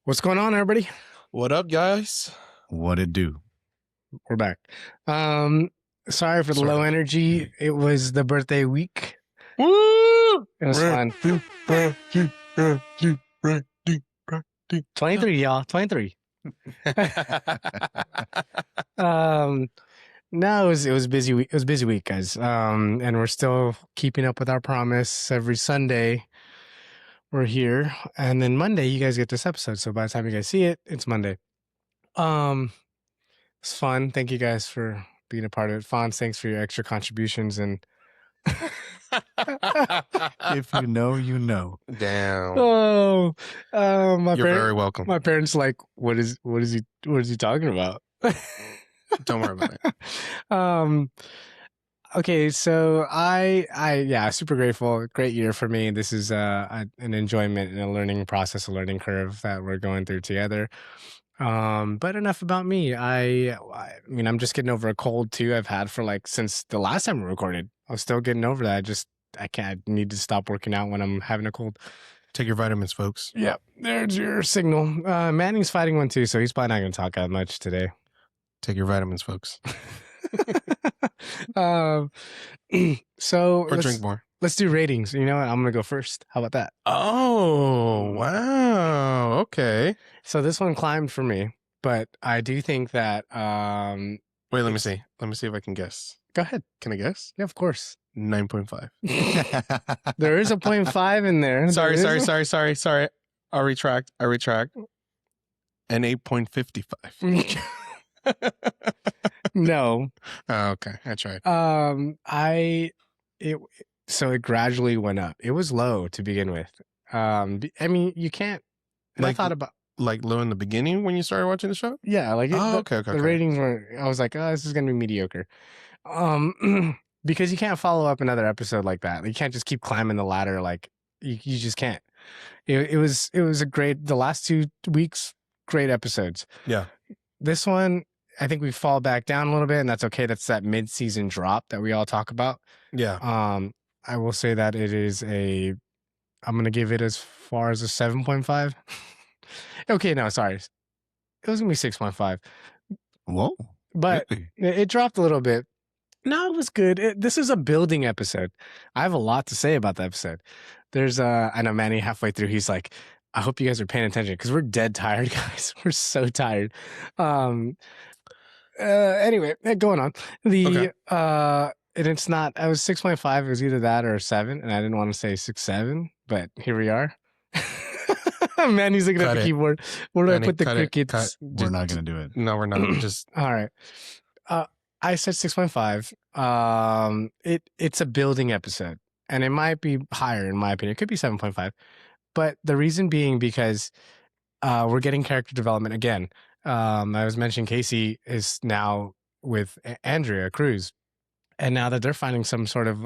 What's going on, everybody? What up, guys? What it do? We're back. Sorry for the low energy. It was the birthday week. Woo! It was fun. 23, y'all. 23. No, it was busy week. It was a busy week, guys. And we're still keeping up with our promise. Every Sunday we're here, and then Monday you guys get this episode. So by the time you guys see it, it's Monday. It's fun. Thank you guys for being a part of it. Fonz, thanks for your extra contributions. And If you know, you know. Damn. You're very welcome. My parents like, what is he talking about? Don't worry about it. Okay, so I super grateful. Great year for me. This is an enjoyment and a learning process, a learning curve that we're going through together. But enough about me. I mean, I'm just getting over a cold too. I've had for since the last time we recorded. I was still getting over that. I need to stop working out when I'm having a cold. Take your vitamins, folks. Yeah, there's your signal. Manning's fighting one too, so he's probably not going to talk that much today. Take your vitamins, folks. So or drink more. Let's do ratings. You know what? I'm going to go first. How about that? Oh, wow. Okay. So this one climbed for me, but I do think that... Wait, let me see. Let me see if I can guess. Go ahead. Can I guess? Yeah, of course. 9.5. There is a 0.5 in there. Sorry. I retract. An 8.55. No. Oh, okay. I tried. So it gradually went up. It was low to begin with. I mean, you can't. I thought about low in the beginning when you started watching the show. Yeah, okay. The ratings were. I was like, oh, this is gonna be mediocre. Because you can't follow up another episode like that. You can't just keep climbing the ladder. Like you just can't. It was a great. The last 2 weeks, great episodes. Yeah. This one, I think we fall back down a little bit, and that's okay. That's that mid-season drop that we all talk about. Yeah. I will say that it is I'm going to give it as far as a 7.5. Okay, no, sorry. It was going to be 6.5. Whoa. But really? It dropped a little bit. No, it was good. This is a building episode. I have a lot to say about the episode. There's, I know Manny halfway through, he's like, I hope you guys are paying attention because we're dead tired, guys. We're so tired. Anyway, going on. And it's not, I was 6.5. It was either that or 7. And I didn't want to say 6.7, but here we are. Man, he's looking at the keyboard. Where do I put the crickets? We're not going to do it. No, we're not. Just all right. I said 6.5. It's a building episode, and it might be higher in my opinion. It could be 7.5. But the reason being because we're getting character development again. I was mentioning Casey is now with Andrea Cruz. And now that they're finding some sort of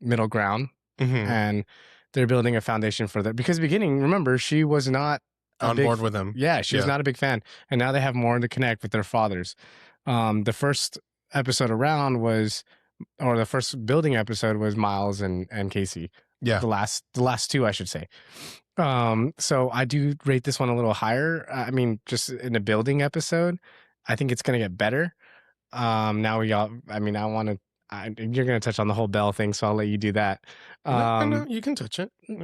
middle ground, and they're building a foundation for that. Because beginning, remember, she was not on board with them. Yeah, she was not a big fan. And now they have more to connect with their fathers. The first episode around the first building episode was Miles and Casey. Yeah. The last 2, I should say. So I do rate this one a little higher. I mean, just in a building episode, I think it's going to get better. Now you're going to touch on the whole Bell thing, so I'll let you do that. No, you can touch it. You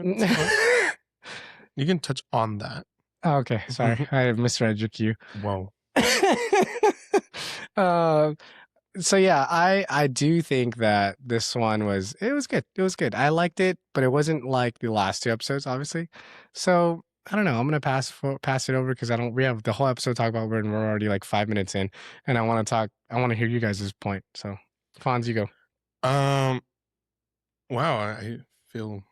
can touch on that. Oh, okay. Sorry. I misread your cue. Whoa. So yeah, I do think that this one was good. It was good. I liked it, but it wasn't like the last 2 episodes, obviously. So I don't know. I'm gonna pass it over because we have the whole episode to talk about, and we're already like 5 minutes in, and I want to hear you guys' point. So, Fonz, you go. Wow, I feel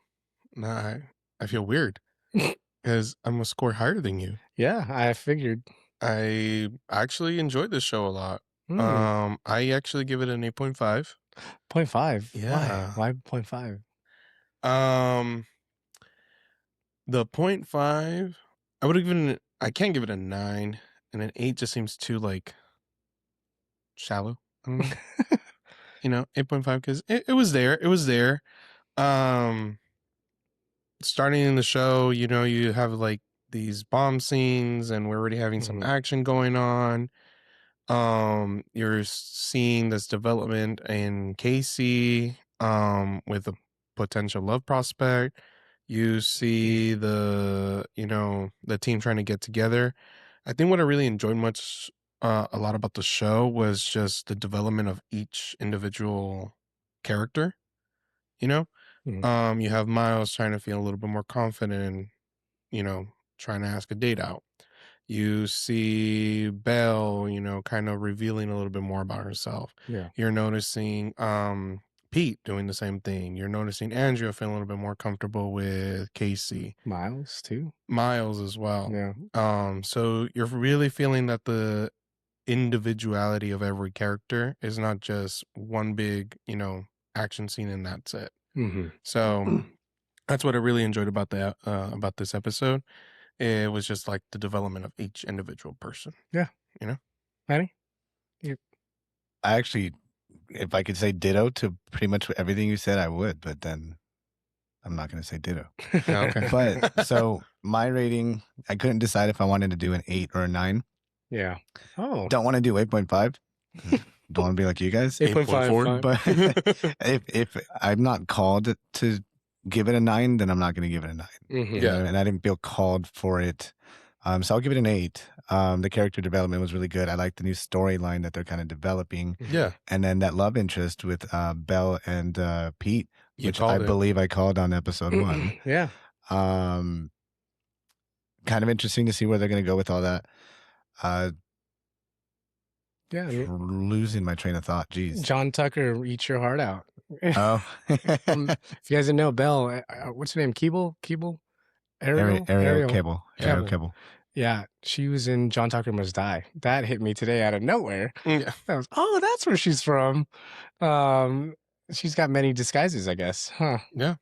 weird because I'm a score higher than you. Yeah, I figured. I actually enjoyed this show a lot. I actually give it an 8.5. 0.5? Yeah. Why 0.5? The 0.5, I can't give it a 9, and an 8 just seems too shallow. 8.5 because it was there. It was there. Starting in the show, you have these bomb scenes, and we're already having some Mhm. action going on. You're seeing this development in Casey with a potential love prospect. You see the team trying to get together. I think what I really enjoyed a lot about the show was just the development of each individual character. You know, Mhm. you have Miles trying to feel a little bit more confident and, trying to ask a date out. You see Belle, kind of revealing a little bit more about herself. Yeah. You're noticing Pete doing the same thing. You're noticing Andrea feeling a little bit more comfortable with Casey. Miles too. Miles as well. Yeah. So you're really feeling that the individuality of every character is not just one big, action scene and that's it. Mm-hmm. So that's what I really enjoyed about about this episode. It was just like the development of each individual person. Yeah. Manny? I actually, if I could say ditto to pretty much everything you said, I would, but then I'm not going to say ditto. Okay. But so my rating, I couldn't decide if I wanted to do an 8 or a 9. Yeah. Oh. Don't want to do 8.5. Don't want to be like you guys. 8.5. But if I'm not called to give it a 9, then I'm not going to give it a 9. Mm-hmm. Yeah. And I didn't feel called for it. So I'll give it an 8. The character development was really good. I like the new storyline that they're kind of developing. Yeah. And then that love interest with Belle and Pete, which I believe I called on episode 1. Yeah. Kind of interesting to see where they're going to go with all that. Yeah. Losing my train of thought. Jeez. John Tucker, eat your heart out. Oh. If you guys didn't know, Belle, what's her name? Keeble? Ariel Cable. Yeah, she was in John Tucker Must Die. That hit me today out of nowhere. Yeah. That's where she's from. She's got many disguises, I guess. Huh. Yeah.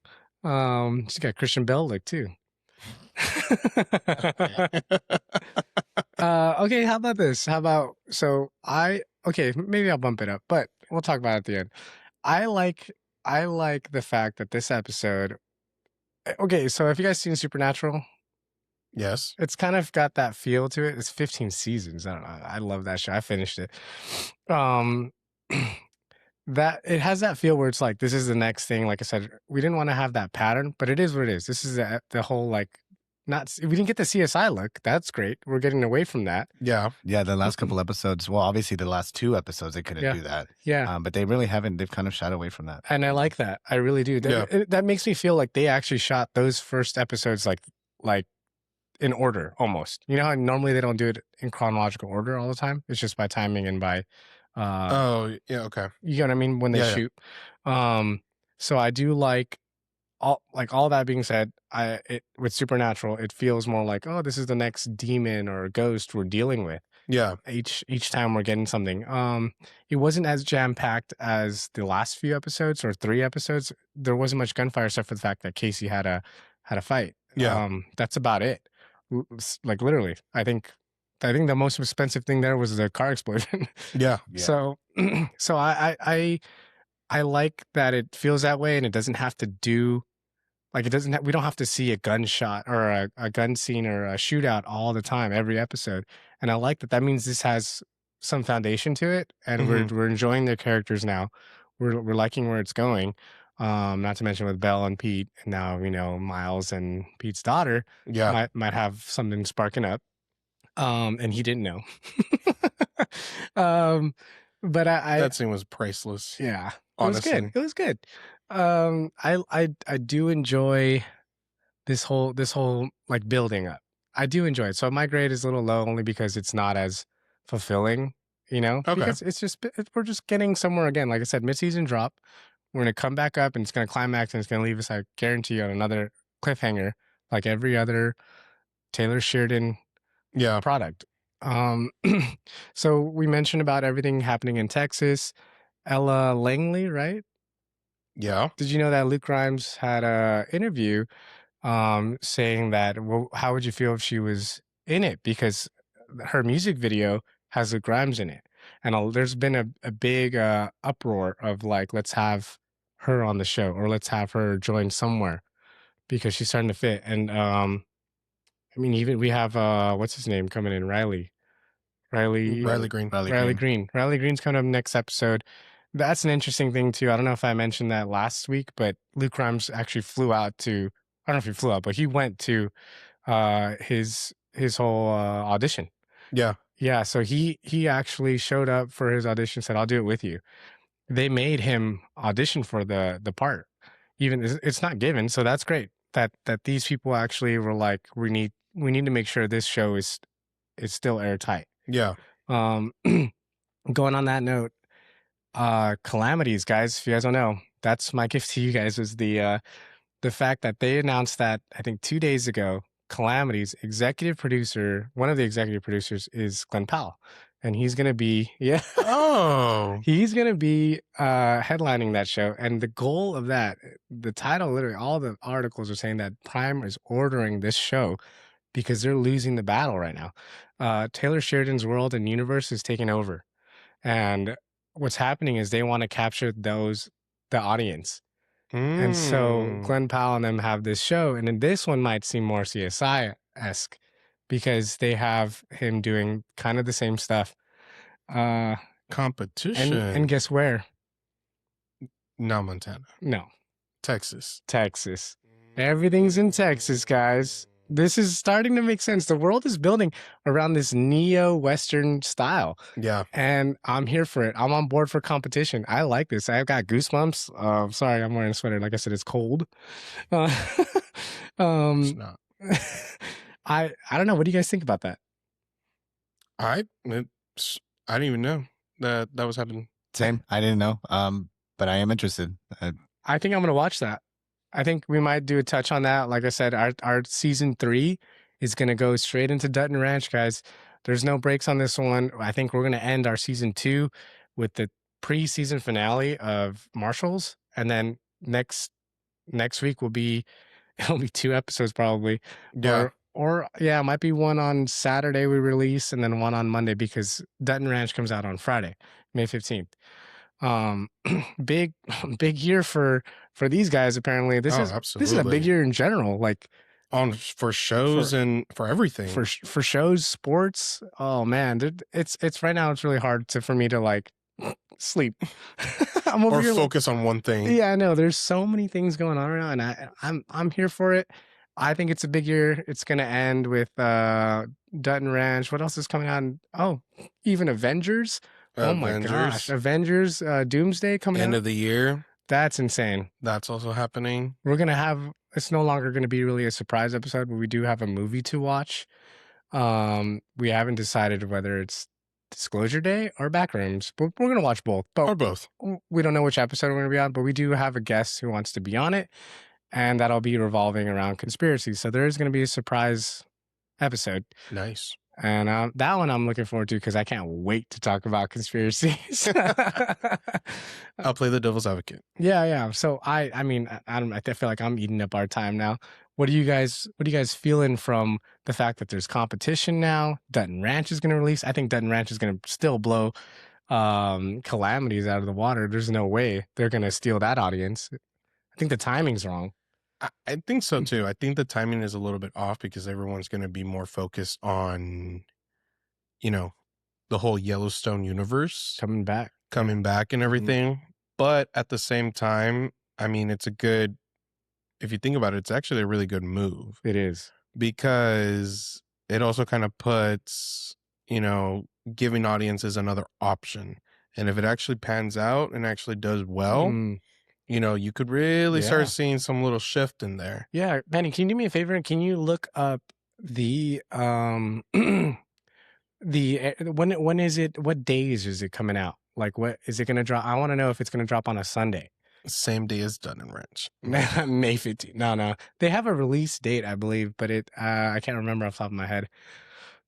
She's got Christian Bale look too. Okay, how about this? Maybe I'll bump it up, but we'll talk about it at the end. I like the fact that this episode. Okay, so have you guys seen Supernatural? Yes. It's kind of got that feel to it. It's 15 seasons. I don't know. I love that show. I finished it. That it has that feel where it's like this is the next thing. Like I said, we didn't want to have that pattern, but it is what it is. This is the whole we didn't get the CSI look. That's great. We're getting away from that. Yeah. Yeah, the last couple episodes. Well, obviously the last 2 episodes they couldn't do that. Yeah. But they really haven't. They've kind of shied away from that. And I like that. I really do. That makes me feel like they actually shot those first episodes like in order almost. You know how normally they don't do it in chronological order all the time? It's just by timing and by oh, yeah, okay. You know what I mean? When they shoot. So I do like all that being said, with Supernatural, it feels more like, oh, this is the next demon or ghost we're dealing with. Yeah. Each time we're getting something. It wasn't as jam-packed as the last few episodes or 3 episodes. There wasn't much gunfire except for the fact that Casey had a fight. Yeah. That's about it. Like literally. I think the most expensive thing there was the car explosion. Yeah. So I like that it feels that way, and it doesn't have to do we don't have to see a gunshot or a gun scene or a shootout all the time every episode. And I like that. That means this has some foundation to it, and we're enjoying their characters now. We're liking where it's going. Not to mention with Belle and Pete, and now Miles and Pete's daughter. Yeah. Might have something sparking up. And he didn't know. But that scene was priceless. Yeah. Honestly. It was good. I do enjoy this whole like building up. I do enjoy it. So my grade is a little low only because it's not as fulfilling, Okay. Because we're just getting somewhere again. Like I said, mid-season drop. We're going to come back up and it's going to climax and it's going to leave us, I guarantee you, on another cliffhanger like every other Taylor Sheridan product. So we mentioned about everything happening in Texas. Ella Langley, right? Yeah. Did you know that Luke Grimes had a interview saying that, well, how would you feel if she was in it? Because her music video has Luke Grimes in it. And there's been a big uproar of like, let's have her on the show or let's have her join somewhere because she's starting to fit. And I mean, even we have what's his name coming in, Riley Riley Green. Riley Green's coming up next episode. That's an interesting thing too. I don't know if I mentioned that last week, but Luke Grimes actually flew out to, I don't know if he flew out, but he went to his whole audition. Yeah. Yeah, so he actually showed up for his audition, said, "I'll do it with you." They made him audition for the part. Even it's not given, so that's great. That these people actually were like, we need to make sure this show is still airtight. Yeah. Going on that note, Calamities, guys, if you guys don't know, that's my gift to you guys, was the fact that they announced that, I think 2 days ago, Calamities executive producer, one of the executive producers is Glen Powell. And he's going to be, Oh. he's going to be headlining that show. And the goal of that, the title, literally all the articles are saying that Prime is ordering this show because they're losing the battle right now. Taylor Sheridan's world and universe is taking over. And what's happening is they want to capture the audience. And so Glen Powell and them have this show, and then this one might seem more CSI-esque because they have him doing kind of the same stuff. Competition. And guess where? No, Montana. No. Texas. Everything's in Texas, guys. This is starting to make sense. The world is building around this neo-Western style. Yeah. And I'm here for it. I'm on board for competition. I like this. I've got goosebumps. Sorry, I'm wearing a sweater. Like I said, it's cold. It's not. I don't know. What do you guys think about that? I didn't even know that was happening. Same. I didn't know. But I am interested. I think I'm going to watch that. I think we might do a touch on that. Like I said, our season 3 is going to go straight into Dutton Ranch, guys. There's no breaks on this one. I think we're going to end our season 2 with the pre-season finale of Marshals, and then next week it'll be 2 episodes probably. Yeah. Or yeah, it might be one on Saturday we release, and then one on Monday because Dutton Ranch comes out on Friday, May 15th. Big year for these guys. Apparently, this is a big year in general. Like for shows and for everything. For shows, sports. Oh man, it's right now. It's really hard for me to like sleep. I'm over or here focus on one thing. Yeah, I know. There's so many things going on right now, and I'm here for it. I think it's a big year. It's gonna end with Dutton Ranch. What else is coming out? Oh, even Avengers. Oh my gosh. Avengers Doomsday coming End out. of the year. That's insane. That's also happening. We're going to have, it's no longer going to be really a surprise episode, but we do have a movie to watch. We haven't decided whether it's Disclosure Day or Backrooms, but we're going to watch both. Or both. We don't know which episode we're going to be on, but we do have a guest who wants to be on it, and that'll be revolving around conspiracies. So there is going to be a surprise episode. Nice. And that one I'm looking forward to because I can't wait to talk about conspiracies. I'll play the devil's advocate. Yeah. So I feel like I'm eating up our time now. What are you guys feeling from the fact that there's competition now? Dutton Ranch is going to release. I think Dutton Ranch is going to still blow Calamities out of the water. There's no way they're going to steal that audience. I think the timing's wrong. I think so too. I think the timing is a little bit off because everyone's going to be more focused on, the whole Yellowstone universe coming back and everything. But at the same time, I mean, if you think about it, it's actually a really good move. It is. Because it also kind of puts, giving audiences another option. And if it actually pans out and actually does well, you could really start seeing some little shift in there. Yeah. Manny, can you do me a favor? Can you look up the when is it, what days is it coming out? Like, what is it going to drop? I want to know if it's going to drop on a Sunday. Same day as Dutton Ranch. May 15th. No. They have a release date, I believe, but I can't remember off the top of my head.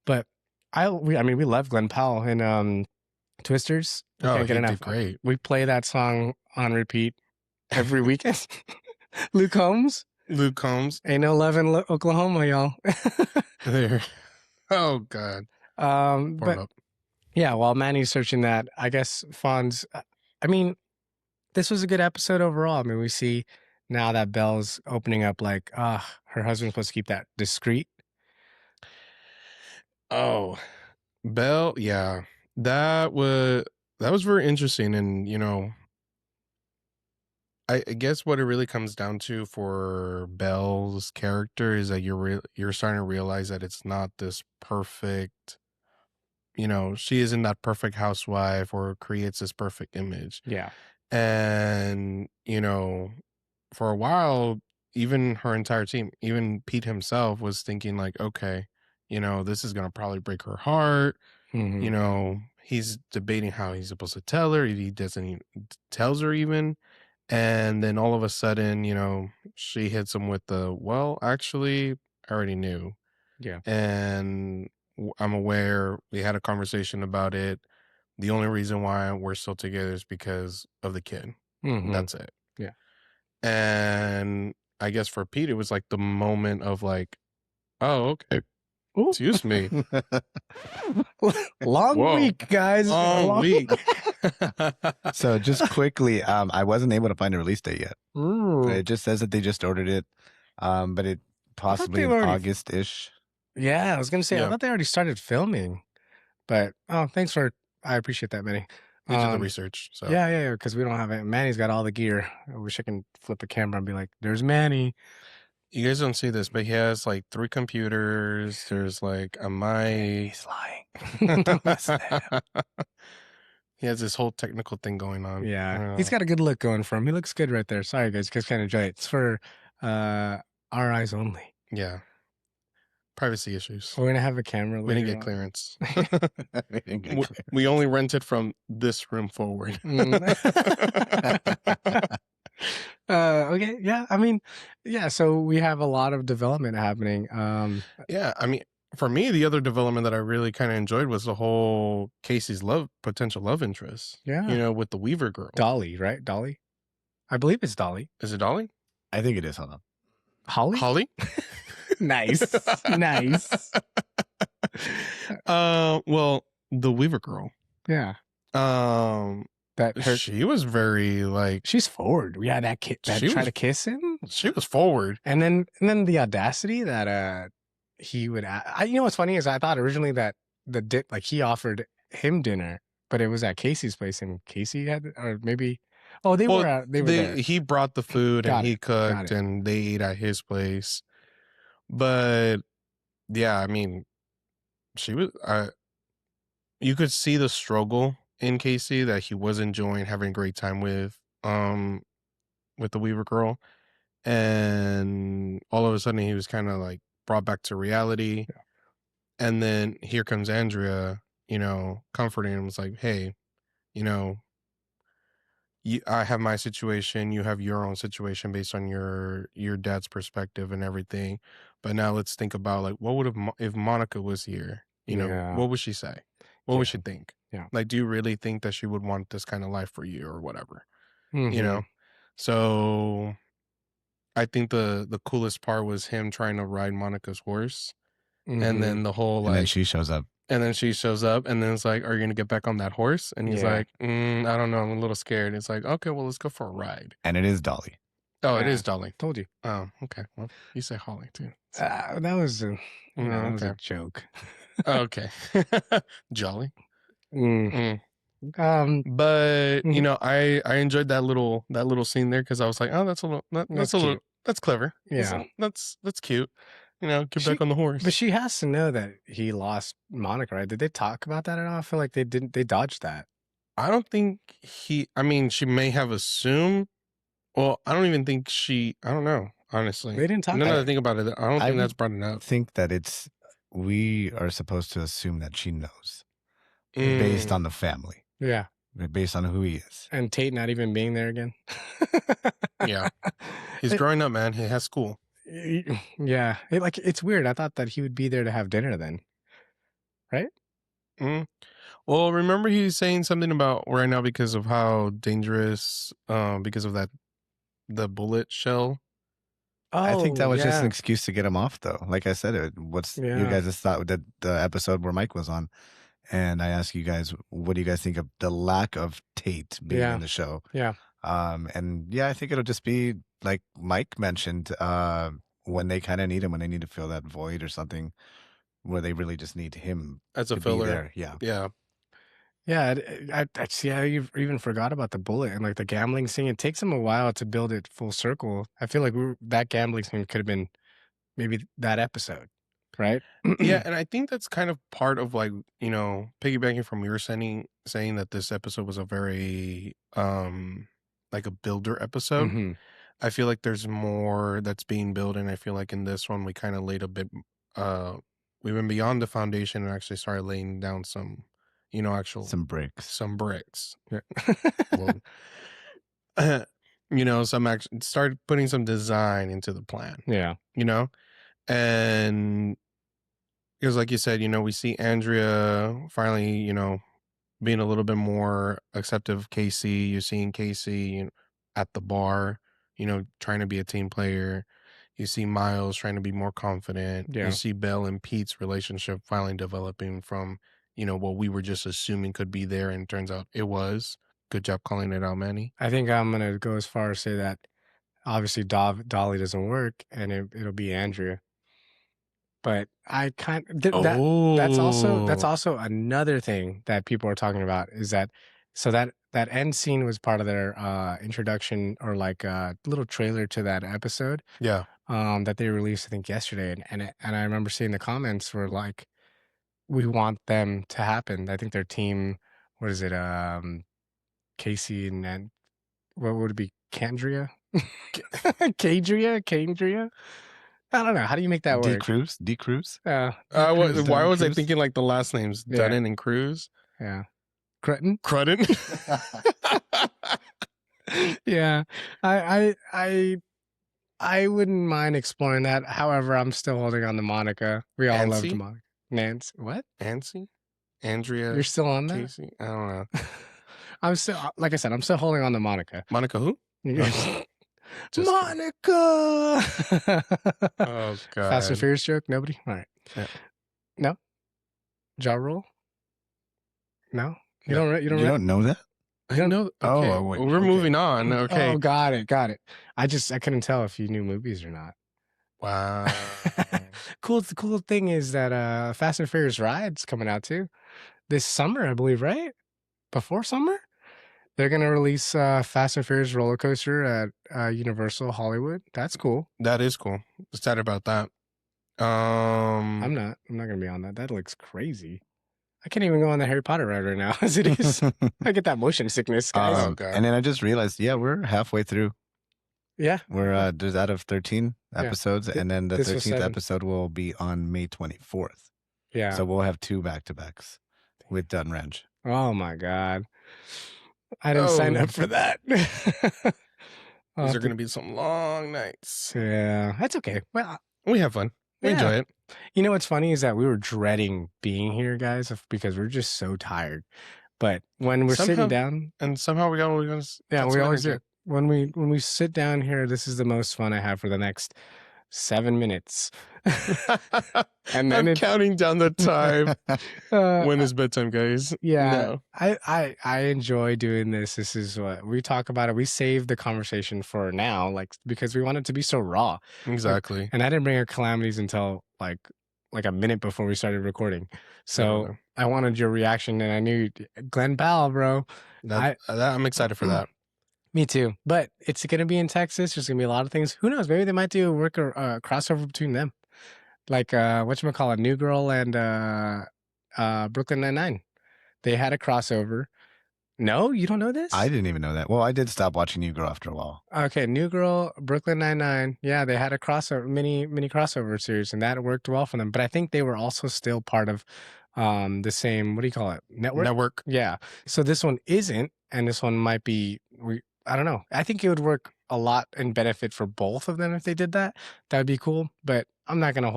But we love Glen Powell and Twisters. Can't get enough. Great. We play that song on repeat every weekend. Luke Combs. Ain't no love in Oklahoma, y'all. There. Oh God. But yeah, while Manny's searching that, I guess Fonz, this was a good episode overall. I mean, we see now that Belle's opening up like, her husband's supposed to keep that discreet. Oh, Belle, yeah. That was very interesting. And, I guess what it really comes down to for Belle's character is that you're starting to realize that it's not this perfect, she isn't that perfect housewife or creates this perfect image. Yeah. And, for a while, even her entire team, even Pete himself was thinking like, okay, this is going to probably break her heart. Mm-hmm. He's debating how he's supposed to tell her if he doesn't even tells her even. And then all of a sudden, she hits him with well, actually, I already knew. Yeah. And I'm aware we had a conversation about it. The only reason why we're still together is because of the kid. Mm-hmm. That's it. Yeah. And I guess for Pete, it was like the moment of like, oh, okay. Ooh. Excuse me. Long Whoa. week, guys. Long week. So just quickly, I wasn't able to find a release date yet. Ooh. It just says that they just ordered it, but it possibly in already- August-ish. Yeah, I was gonna say I Yeah. thought they already started filming, but thanks for. I appreciate that, Manny. They did the research. So Yeah, because we don't have it. Manny's got all the gear. I wish I can flip the camera and be like, "There's Manny." you guys don't see this, but he has like 3 computers. There's like a mic. He's lying. Listen. He has this whole technical thing going on. Yeah, he's got a good look going for him. He looks good right there. Sorry, guys, you guys can't enjoy it. It's for our eyes only. Yeah. Privacy issues. We're gonna have a camera. We didn't get clearance. We only rented from this room forward. Okay, yeah. I mean, yeah. So we have a lot of development happening. Yeah, I mean, for me, the other development that I really kind of enjoyed was the whole Casey's potential love interest. Yeah. With the Weaver girl. Dolly, right? Dolly. I believe it's Dolly. Is it Dolly? I think it is. Hold on. Holly. Holly? Nice. Nice. Well, the Weaver girl. Yeah. She was very like she's forward. Yeah, that kid that tried to kiss him. She was forward. And then the audacity that he would what's funny is I thought originally that he offered him dinner, but it was at Casey's place and Casey had, or maybe they were there. He brought the food and he cooked Got it. and they ate at his place. But yeah, I mean, she was you could see the struggle in Casey that he was enjoying having a great time with the Weaver girl. And all of a sudden he was kind of like brought back to reality. Yeah. And then here comes Andrea, comforting him. Was like, hey, I have my situation, you have your own situation based on your dad's perspective and everything. But now let's think about like, what would have if Monica was here? What would she say? What would she think? Yeah. Like, do you really think that she would want this kind of life for you or whatever? Mm-hmm. So I think the coolest part was him trying to ride Monica's horse. Mm-hmm. And then the whole like, and then she shows up. And then she shows up and then it's like, are you going to get back on that horse? And he's like, I don't know. I'm a little scared. It's like, okay, well, let's go for a ride. And it is Dolly. Oh, it is Dolly. Told you. Oh, okay. Well, you say Holly too. That was a joke. Okay. Jolly. Mm. But I enjoyed that little scene there because I was like, oh, that's clever. Yeah. That's cute. Get back on the horse. But she has to know that he lost Monica, right? Did they talk about that at all? I feel like they didn't. They dodged that. I don't think she may have assumed. Well, I don't even think I don't know, honestly. They didn't talk about it. about Now that I think about it, I don't think that's brought it up. I think that we are supposed to assume that she knows based on the family. Yeah. Based on who he is. And Tate not even being there again. Yeah. He's growing up, man. He has school. Yeah. It's weird. I thought that he would be there to have dinner then. Right? Well, remember he's saying something about right now because of how dangerous, because of the bullet shell. Oh, I think that was just an excuse to get him off, though. Like I said, what's you guys' thought that the episode where Mike was on? And I asked you guys, what do you guys think of the lack of Tate being in the show? Yeah. And I think it'll just be like Mike mentioned, when they kind of need him, when they need to fill that void or something, where they really just need him as a to filler. be there. Yeah. Yeah. Yeah, I see. I even forgot about the bullet and like the gambling scene. It takes them a while to build it full circle. I feel like that gambling scene could have been maybe that episode, right? Yeah, and I think that's kind of part of like, you know, piggybacking from your saying that this episode was a very like a builder episode. Mm-hmm. I feel like there's more that's being built, and I feel like in this one we kind of laid a bit we went beyond the foundation and actually started laying down some, you know, Some bricks. Yeah. Well, you know, started putting some design into the plan. Yeah. You know? And because like you said, you know, we see Andrea finally, you know, being a little bit more accepting of Casey. You're seeing Casey, you know, at the bar, you know, trying to be a team player. You see Miles trying to be more confident. Yeah. You see Belle and Pete's relationship finally developing from, you know, what we were just assuming could be there, and turns out it was. Good job calling it out, Manny. I think I'm gonna go as far as say that obviously Dolly doesn't work, and it'll be Andrea. But I that's also another thing that people are talking about is that that end scene was part of their introduction or like little trailer to that episode. Yeah. That they released I think yesterday, and I remember seeing the comments were like, we want them to happen. I think their team, what is it? Casey and what would it be? Candria? Cadria? I don't know. How do you make that work? D Cruz. Why was I thinking like the last names Dunnan and Cruz? Yeah. Crutton. Yeah. I wouldn't mind exploring that. However, I'm still holding on to Monica. We all loved Monica. Nance. What? Ancy? Andrea. You're still on that? Casey? I don't know. I'm still, like I said, I'm still holding on to Monica. Monica who? Monica. Oh god. Fast and Furious joke? Nobody? All right. Yeah. No? Ja Rule? No? You don't know that? I don't know. Okay. Oh, wait, we're moving on. Okay. Oh, got it. I couldn't tell if you knew movies or not. Wow. Cool thing is that Fast and Furious Ride's coming out too. This summer, I believe, right? Before summer? They're going to release Fast and Furious roller coaster at Universal Hollywood. That's cool. That is cool. Excited about that. I'm not going to be on that. That looks crazy. I can't even go on the Harry Potter ride right now as it is. I get that motion sickness, guys. Oh, God. And then I just realized, we're halfway through. Yeah. We're there's out of 13 episodes, and then the 13th episode will be on May 24th. Yeah. So we'll have 2 back-to-backs with Dun Ranch. Oh my God. I didn't sign up for that. These are going to be some long nights. Yeah. That's okay. Well, we have fun. We enjoy it. You know what's funny is that we were dreading being here, guys, because we're just so tired. But when we're sitting down, and somehow we always we always do. When we sit down here, this is the most fun I have for the next 7 minutes. And then I'm counting down the time. When is bedtime, guys? Yeah. No. I enjoy doing this. This is what we talk about it. We save the conversation for now, like, because we want it to be so raw. Exactly. And I didn't bring up Calamities until like a minute before we started recording. So I wanted your reaction, and I knew Glen Powell, bro. I'm excited for that. Me too. But it's going to be in Texas. There's going to be a lot of things. Who knows? Maybe they might do a crossover between them. Like, whatchamacallit, New Girl and Brooklyn Nine-Nine. They had a crossover. No? You don't know this? I didn't even know that. Well, I did stop watching New Girl after a while. Okay, New Girl, Brooklyn Nine-Nine. Yeah, they had a crossover, mini crossover series, and that worked well for them. But I think they were also still part of the same, what do you call it? Network? Yeah. So this one isn't, and this one might be... I don't know. I think it would work a lot and benefit for both of them if they did that. That would be cool. But I'm not gonna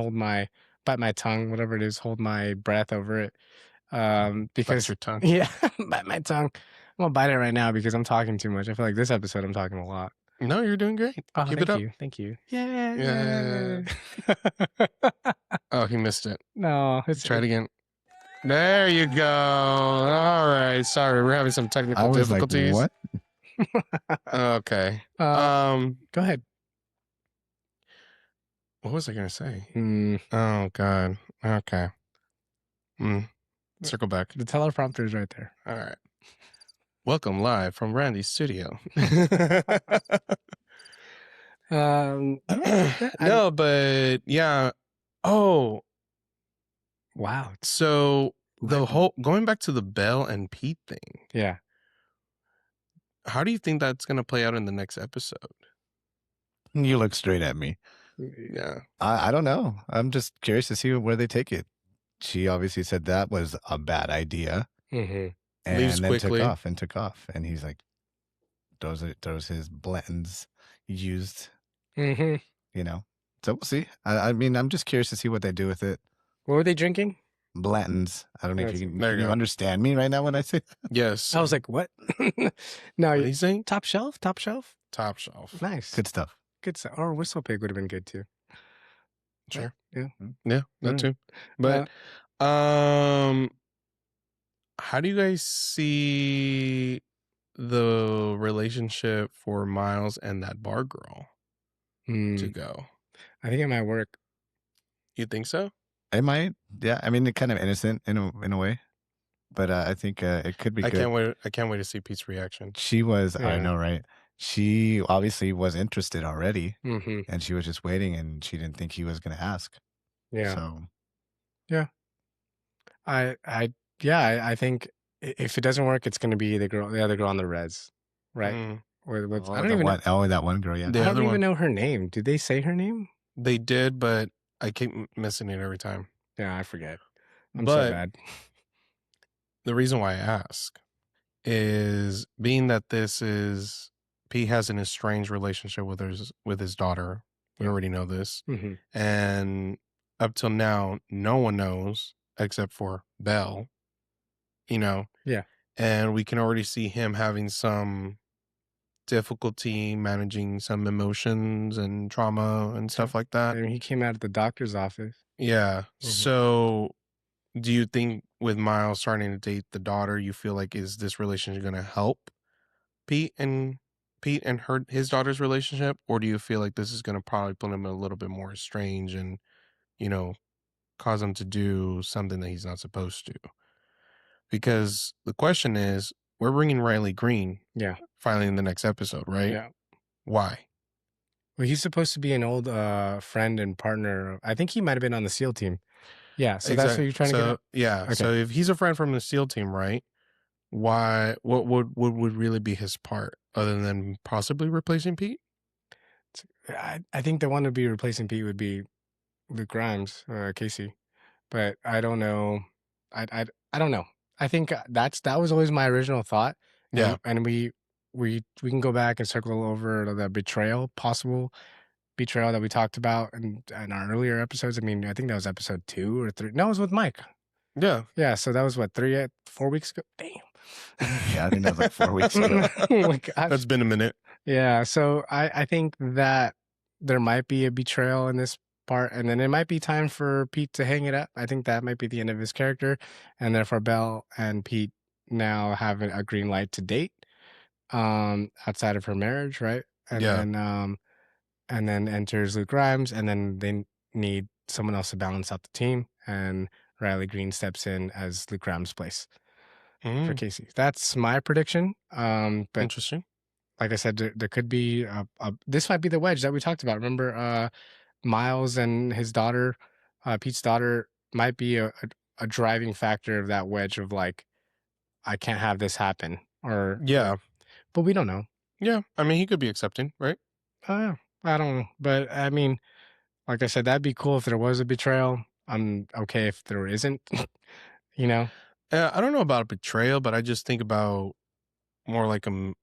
bite my tongue, whatever it is, hold my breath over it. Because bite your tongue. Yeah, bite my tongue. I'm gonna bite it right now because I'm talking too much. I feel like this episode I'm talking a lot. No, you're doing great. Oh, Keep it up. Thank you. Yeah. Oh, he missed it. No, try it again. There you go. All right. Sorry, we're having some technical difficulties. Like, what? Okay. Go ahead. What was I gonna say? Oh God. Okay. Circle back. The teleprompter is right there. All right. Welcome live from Randy's studio. No, but yeah. Oh, wow. So the whole going back to the Belle and Pete thing. Yeah. How do you think that's going to play out in the next episode? You look straight at me. Yeah. I don't know. I'm just curious to see where they take it. She obviously said that was a bad idea. Mm-hmm. And Leaves then quickly. took off. And he's like, those his blends used. Mm-hmm. You know. So we'll see. I mean, I'm just curious to see what they do with it. What were they drinking? Blanton's. I don't know if you can you understand me right now when I say that? Yes. I was like, what? No, what are you saying? Top shelf? Top shelf? Top shelf. Nice. Good stuff. Good stuff. Or Whistle Pig would have been good too. Sure. Yeah. Yeah, that too. But how do you guys see the relationship for Miles and that bar girl to go? I think it might work. You think so? It might. Yeah. I mean, it's kind of innocent in a way. But I think it could be good. I can't wait to see Pete's reaction. She was, I know, right? She obviously was interested already. Mm-hmm. And she was just waiting, and she didn't think he was going to ask. Yeah. So. Yeah. I think if it doesn't work, it's going to be the other girl on the res, right? I don't even know. Oh, that one girl, yeah. I don't even know her name. Did they say her name? They did, but I keep missing it every time. Yeah, I forget. I'm so bad. The reason why I ask is being that Pete has an estranged relationship with his daughter. We already know this. Mm-hmm. And up till now, no one knows except for Belle, Yeah. And we can already see him having some difficulty managing some emotions and trauma and stuff like that. I mean, he came out of the doctor's office. Yeah. Mm-hmm. So do you think with Miles starting to date the daughter, you feel like is this relationship going to help Pete and his daughter's relationship, or do you feel like this is going to probably put him a little bit more estranged and cause him to do something that he's not supposed to? Because the question is, we're bringing Riley Green, finally in the next episode, right? Yeah. Why? Well, he's supposed to be an old friend and partner. I think he might have been on the SEAL team. Yeah, so that's what you're trying to get at? Yeah, okay. So if he's a friend from the SEAL team, right? Why? What would really be his part other than possibly replacing Pete? I think the one to be replacing Pete would be Luke Grimes, Casey, but I don't know. I don't know. I think that was always my original thought. Yeah, and we can go back and circle over the possible betrayal that we talked about in our earlier episodes. I mean, I think that was episode 2 or 3. No, it was with Mike. Yeah. So that was what 4 weeks ago. Damn. Yeah, I think that was like 4 weeks ago. Oh my gosh, that's been a minute. Yeah. So I think that there might be a betrayal in this part, and then it might be time for Pete to hang it up. I think that might be the end of his character, and therefore Belle and Pete now have a green light to date outside of her marriage, right? And then enters Luke Grimes, and then they need someone else to balance out the team, and Riley Green steps in as Luke Grimes' place for Casey. That's my prediction. But interesting. Like I said, there could be this might be the wedge that we talked about. Remember, Miles and his daughter, Pete's daughter, might be a driving factor of that wedge of like, I can't have this happen, or but we don't know. Yeah, I mean, he could be accepting, right? I don't know, but I mean, like I said, that'd be cool if there was a betrayal. I'm okay if there isn't. I don't know about a betrayal, but I just think about more like a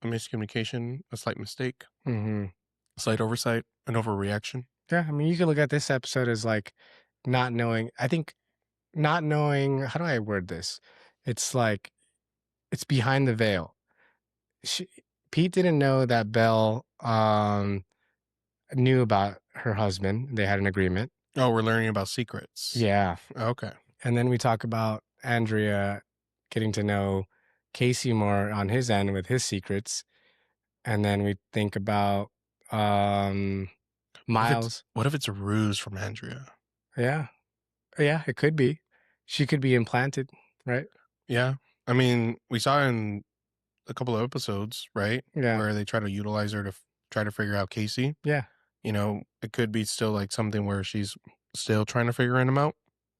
miscommunication, a slight mistake, a slight oversight, an overreaction. Yeah, I mean, you could look at this episode as like not knowing. I think not knowing. How do I word this? It's like it's behind the veil. Pete didn't know that Belle knew about her husband. They had an agreement. Oh, we're learning about secrets. Yeah. Okay. And then we talk about Andrea getting to know Casey more on his end with his secrets. And then we think about Miles. What if it's a ruse from Andrea? Yeah. Yeah, it could be. she could be implanted, right? Yeah. I mean, we saw in a couple of episodes, right? Yeah. Where they try to utilize her to try to figure out Casey. Yeah. You know, it could be still like something where she's still trying to figure him out.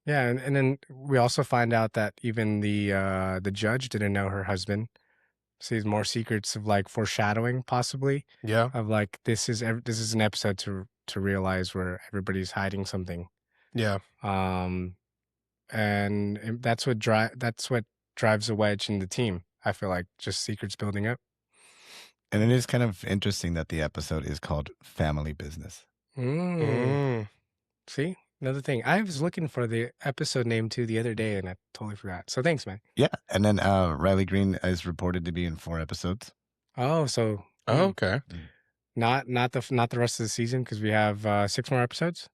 Yeah, and then we also find out that even the judge didn't know her husband. Sees more secrets of like foreshadowing, possibly. Yeah. Of like this is an episode to realize where everybody's hiding something. Yeah. And that's what drives a wedge in the team. I feel like just secrets building up. And it is kind of interesting that the episode is called Family Business. See, another thing. I was looking for the episode name too the other day, and I totally forgot. So thanks, man. Yeah, and then Riley Green is reported to be in 4 episodes. Oh, so okay. Not the rest of the season because we have 6 more episodes.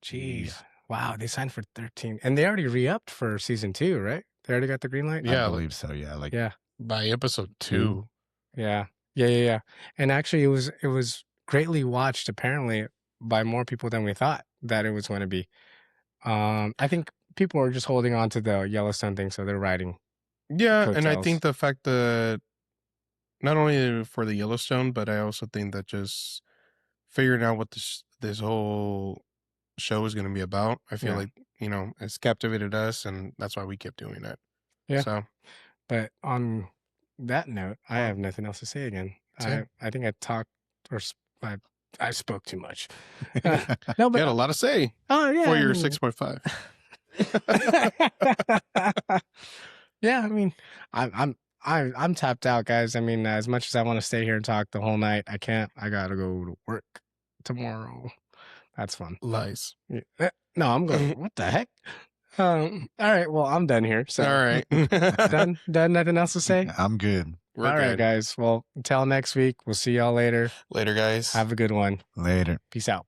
Jeez. Yeah. Wow, they signed for 13. And they already re-upped for season 2, right? They already got the green light? Yeah. I believe so, yeah. Like yeah. By episode 2. Yeah. Yeah. And actually it was greatly watched apparently by more people than we thought that it was going to be. I think people are just holding on to the Yellowstone thing, so they're riding. Yeah, coattails. and I think the fact that not only for the Yellowstone, but I also think that just figuring out what this whole show is going to be about, I feel like, you know, it's captivated us, and that's why we kept doing it. Yeah. So, but on that note, I have nothing else to say again. I think I talked or I spoke too much. No, but you had a lot to say. Oh yeah, for your 6.5. Yeah, I mean, I'm tapped out, guys. I mean, as much as I want to stay here and talk the whole night, I can't. I gotta go to work tomorrow. That's fun. Lies. Yeah. No, I'm going. What the heck? All right. Well, I'm done here. So all right. Done. Nothing else to say. I'm good. We're all good. right, guys. Well, until next week. We'll see y'all later. Later, guys. Have a good one. Later. Peace out.